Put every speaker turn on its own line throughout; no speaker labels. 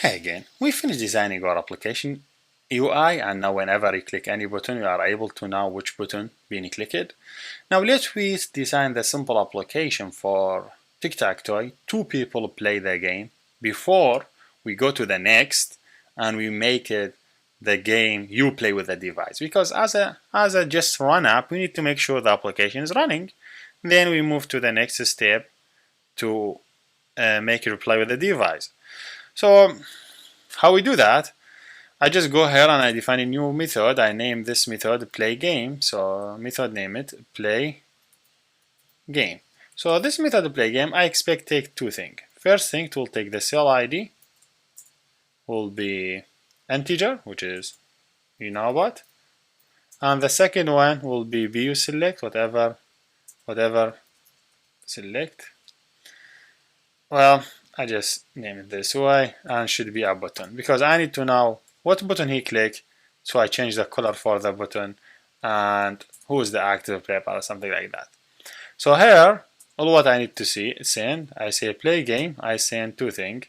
Hey again, we finished designing our application UI, and now whenever you click any button, you are able to know which button being clicked. Now let's we design the simple application for Tic Tac Toy. Two people play the game before we go to the next and we make it the game you play with the device. Because as a just run app, we need to make sure the application is running. Then we move to the next step to make it play with the device. So how we do that, I just go here and I define a new method. I name this method play game. So method name it play game. So this method play game, I expect take two things. First thing, it will take the cell ID, will be integer, which is you know what, and the second one will be view select, whatever select. Well, I just name it this way, and should be a button because I need to know what button he clicked, so I change the color for the button and who is the active player or something like that. So here, all what I need to see send, I say play game, I send two things,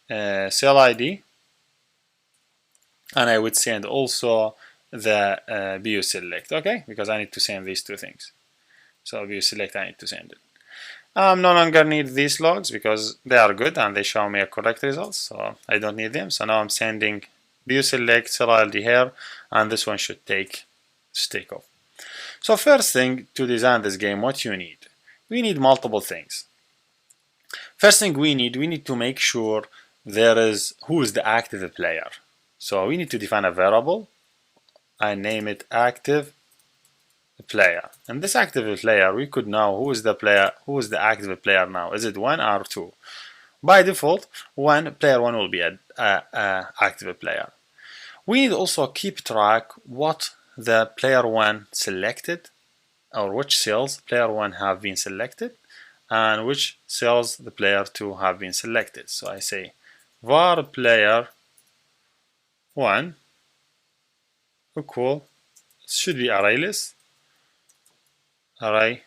cell ID, and I would send also the view select, okay, because I need to send these two things. So view select, I need to send it. I no longer need these logs because they are good and they show me a correct result, so I don't need them. So now I'm sending view select cell ID here, and this one should take off. So first thing, to design this game, what you need? We need multiple things. First thing we need to make sure there is who is the active player. So we need to define a variable. I name it active player, and this active player we could know who is the active player now. Is it 1 or 2? By default, player 1 will be a active player. We need also keep track what the player 1 selected, or which cells player 1 have been selected and which cells the player 2 have been selected. So I say var player 1 equal, should be array list. You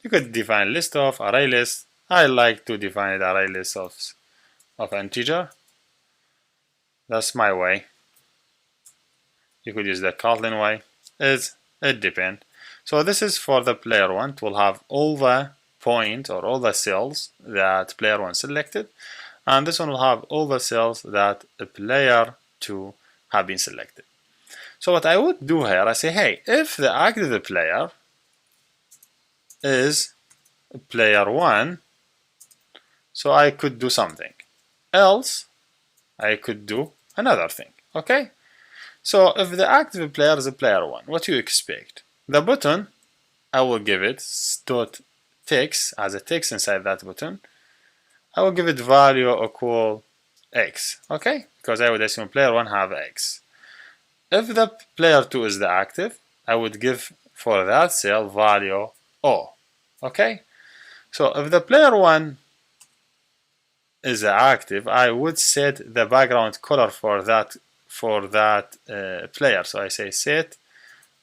could define list of, array list. I like to define the array list of integer. That's my way. You could use the Kotlin way. It depends. So this is for the player 1. It will have all the point or all the cells that player 1 selected, and this one will have all the cells that player 2 have been selected. So what I would do here, I say, hey, if the active player is player 1, so I could do something. Else, I could do another thing, okay? So if the active player is a player 1, what do you expect? The button, I will give it .text as a text inside that button. I will give it value equal x, okay? Because I would assume player 1 have x. If the player 2 is the active, I would give for that cell value O. Okay? So if the player 1 is the active, I would set the background color for that player. So I say set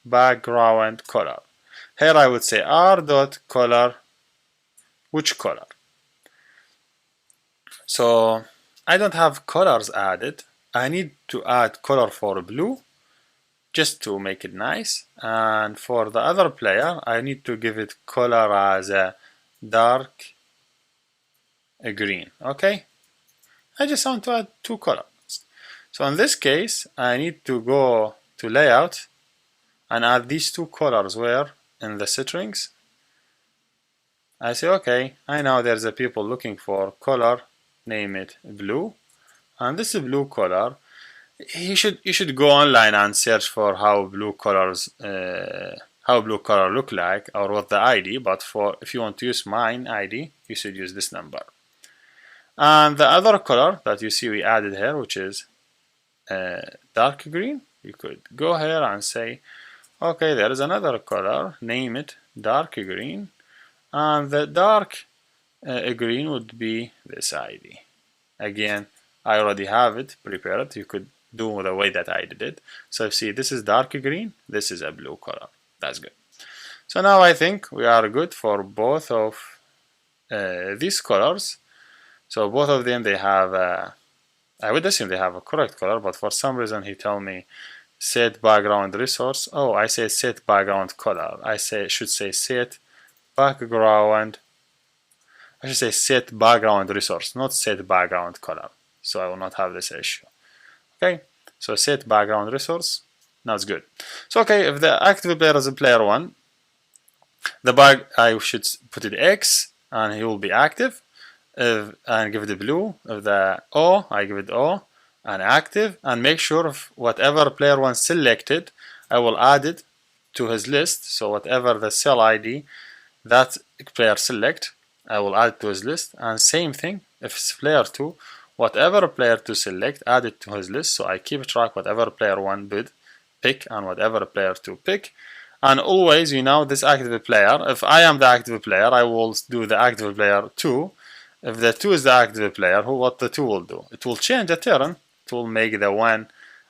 background color. Here I would say r.color, which color? So I don't have colors added. I need to add color for blue, just to make it nice, and for the other player I need to give it color as a dark green. Okay, I just want to add two colors. So in this case I need to go to layout and add these two colors where in the strings. I say okay, I know there's a people looking for color, name it blue, and this blue color, you should go online and search for how blue color look like or what the ID, but if you want to use mine ID, you should use this number. And the other color that you see we added here, which is dark green, you could go here and say okay, there is another color, name it dark green, and the dark green would be this ID. Again, I already have it prepared. You could do the way that I did it. So see, this is dark green, this is a blue color. That's good. So now I think we are good for both of these colors. So both of them, they have, I would assume they have a correct color, but for some reason he told me set background resource. Oh, I say set background color. Should say set background. I should say set background resource, not set background color. So I will not have this issue. Okay, so set background resource. Now it's good. So okay, if the active player is a player 1, I should put it X and he will be active. And give it a blue. If the O, I give it O and active, and make sure of whatever player 1 selected, I will add it to his list. So whatever the cell ID that player select, I will add it to his list. And same thing, if it's player 2, whatever player 2 select, add it to his list. So I keep track whatever player 1 bid pick and whatever player 2 pick. And always, this active player, if I am the active player, I will do the active player 2. If the 2 is the active player, what the 2 will do? It will change the turn. It will make the 1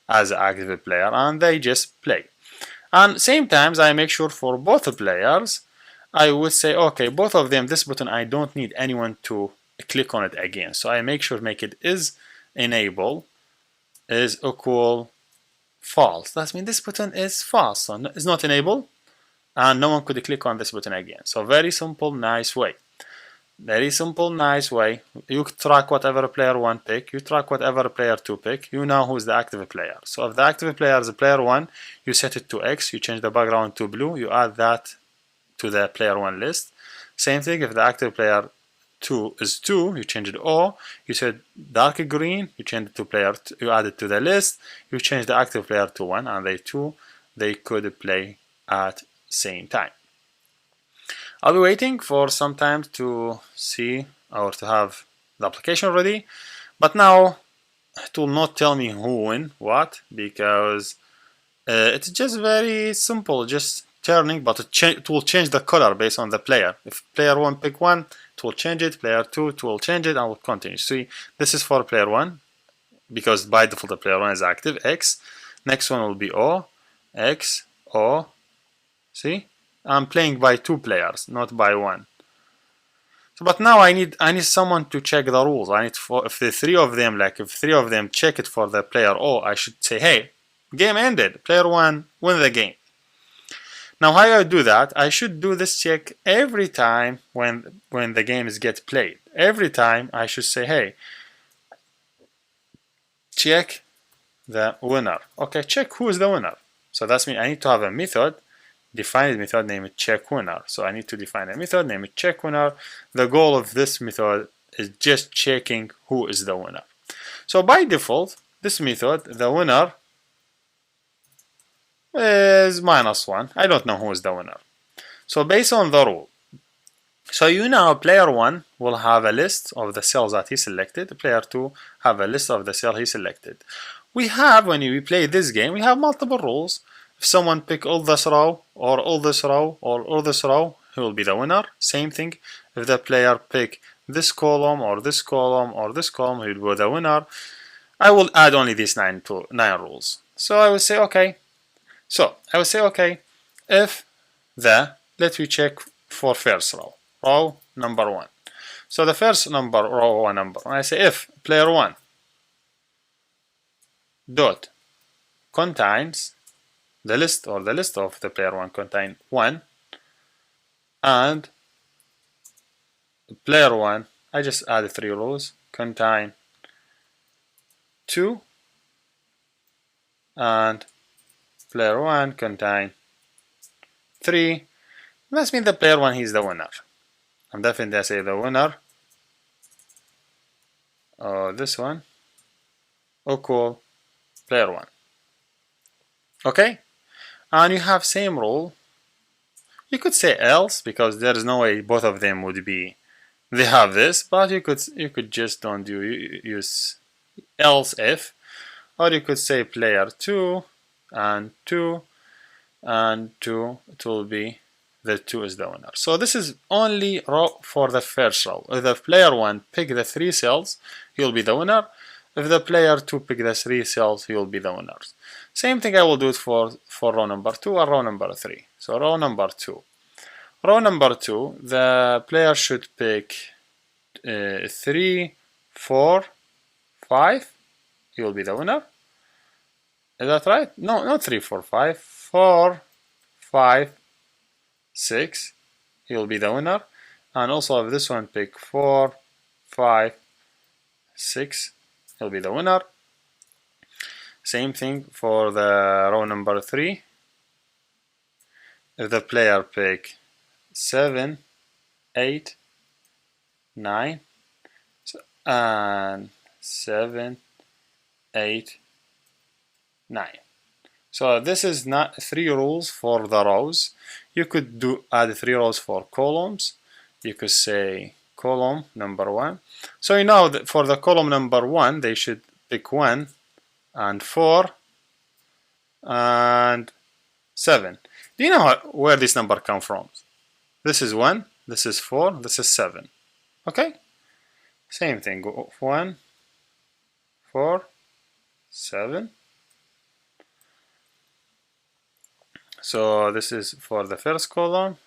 as the active player, and they just play. And same times, I make sure for both players, I would say, okay, both of them, this button, I don't need anyone to click on it again. So I make sure make it is enable is equal false. That means this button is false, so it's not enabled, and no one could click on this button again. So very simple, nice way. Very simple, nice way. You track whatever player 1 pick, you track whatever player 2 pick, you know who's the active player. So if the active player is player 1, you set it to X, you change the background to blue, you add that to the player 1 list. Same thing if the active player 2 is 2, you change it O, you set dark green, you change it to player 2, you add it to the list, you change the active player to 1, and they could play at same time. I'll be waiting for some time to see or to have the application ready, but now it will not tell me who win what, because it's just very simple, just turning, but it will change the color based on the player. If player 1 pick 1, it will change it, player 2 it will change it, and will continue. See, this is for player 1, because by default the player 1 is active, X. Next one will be O, X, O, see? I'm playing by 2 players, not by 1. So, but now I need someone to check the rules. I need if the 3 of them check it for the player O, I should say, hey, game ended. Player 1 win the game. Now how do I do that? I should do this check every time when the games get played. Every time I should say, hey, check the winner. Okay, check who is the winner. So that's mean I need to have a method. Define a method named check winner. So I need to define a method named check winner. The goal of this method is just checking who is the winner. So by default, this method, the winner is -1. I don't know who is the winner. So based on the rule, so player 1 will have a list of the cells that he selected. Player 2 have a list of the cell he selected. We have, when we play this game, we have multiple rules. If someone pick all this row, or all this row, or all this row, he will be the winner. Same thing, if the player pick this column, or this column, or this column, he will be the winner. I will add only these 9 rules. So I will say, okay. If let me check for first row number 1. So the first row number 1, I say if player 1 dot contains the list of the player 1 contain 1, and player 1, I just added 3 rows, contain 2, and player 1 contain 3. That means the player 1 he's the winner. I'm definitely say the winner. This one equal player 1. Okay, and you have same rule. You could say else, because there is no way both of them would be. They have this, but you could just don't use else if, or you could say player 2 and 2 and 2. It will be the 2 is the winner. So this is only row for the first row. If the player 1 pick the 3 cells, he will be the winner. If the player 2 pick the 3 cells, he will be the winner. Same thing I will do it for row number 2 or row number 3. So row number 2. Row number 2, the player should pick 3, 4, 5, he will be the winner. Is that right? No, not 3, 4, 5. 4, 5, 6, he will be the winner. And also if this one pick 4, 5, 6, he'll be the winner. Same thing for the row number 3. If the player pick 7, 8, 9, and 7, 8, 9. So this is not 3 rules for the rows. You could add 3 rows for columns. You could say column number 1. So you know that for the column number 1, they should pick 1 and 4 and 7. Do you know where this number come from? This is 1, this is 4, this is 7. Okay? Same thing. 1, 4, 7. So this is for the first column.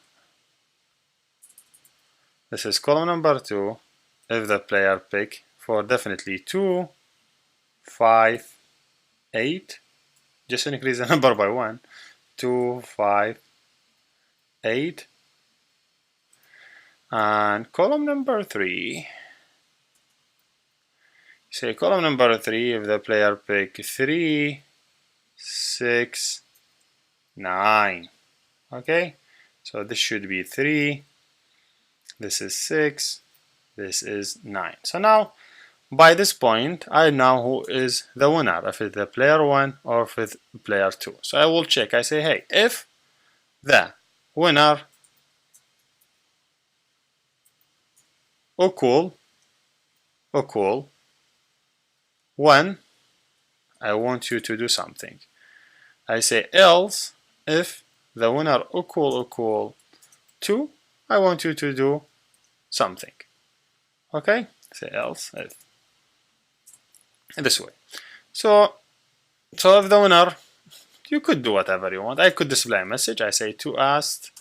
This is column number 2. If the player pick for definitely 2, 5, 8. Just increase the number by 1. 2, 5, 8. And column number 3. Say column number 3, if the player pick 3, 6, 9. Okay, so this should be 3, this is 6, this is 9. So now by this point I know who is the winner, if it's the player 1 or if it's player 2. So I will check. I say, hey, if the winner equal 1, I want you to do something. I say else if the winner equal 2, I want you to do something. Okay? Say else if. This way. So if the winner, you could do whatever you want. I could display a message. I say to asked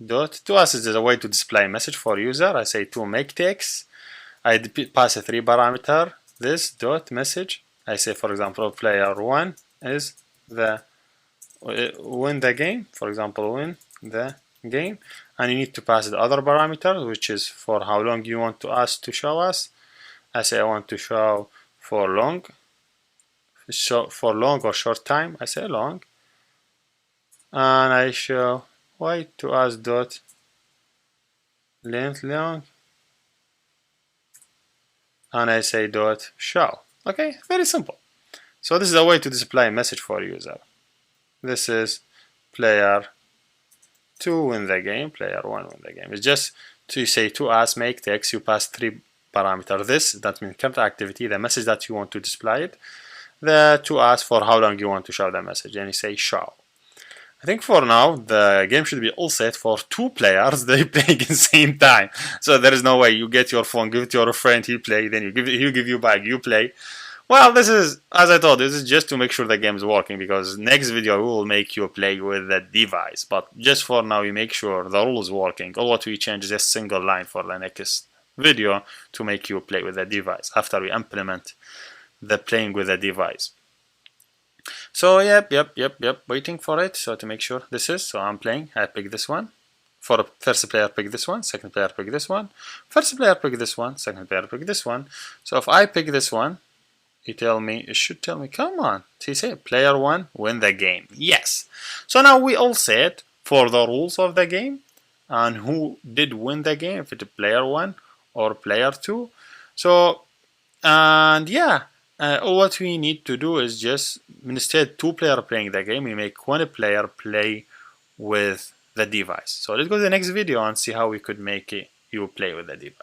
dot. To ask is a way to display a message for user. I say to make text. I pass a 3 parameter. This dot message. I say, for example, player 1 is the win the game. For example, win the game. And you need to pass the other parameter, which is for how long you want to ask to show us. I say I want to show for long. For long or short time, I say long. And I show wait to ask dot length long. And I say dot show. Okay, very simple. So this is a way to display a message for user. This is player 2 win the game, player 1 win the game. It's just to say to ask make text, you pass 3 parameter. This, that means current activity, the message that you want to display it. The to ask for how long you want to show the message, and you say show. I think for now the game should be all set for 2 players. They playing at the same time, so there is no way you get your phone, give it to your friend, he play, then he'll give you back, you play. Well, this is, as I told you, this is just to make sure the game is working, because next video we will make you play with the device. But just for now, we make sure the rule is working. All what we change is a single line for the next video to make you play with the device after we implement the playing with the device. So yep, waiting for it. So to make sure this is, so I'm playing, I pick this one. For the first player pick this one, second player pick this one, first player pick this one, second player pick this one. So if I pick this one, it should tell me, come on. So you say player 1 win the game. Yes. So now we all set for the rules of the game and who did win the game, if it's player 1 or player 2. So, and yeah, all what we need to do is just, instead 2 players playing the game, we make 1 player play with the device. So let's go to the next video and see how we could make you play with the device.